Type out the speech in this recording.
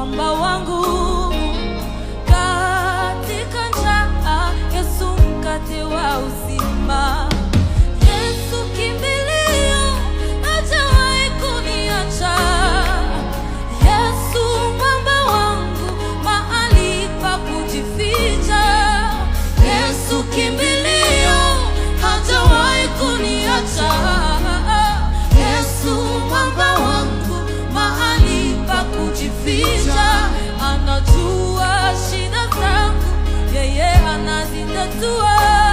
mwamba wangu katika njaa, Yesu mkate wa uzima, Yesu kimbilio, hajawahi kuniacha, Yesu mwamba wangu, mahali pa kujificha, Yesu kimbilio, hajawahi kuniacha, Yesu mwamba wangu, mahali pa kujificha. Anajua shida zangu, yeye anazitatua.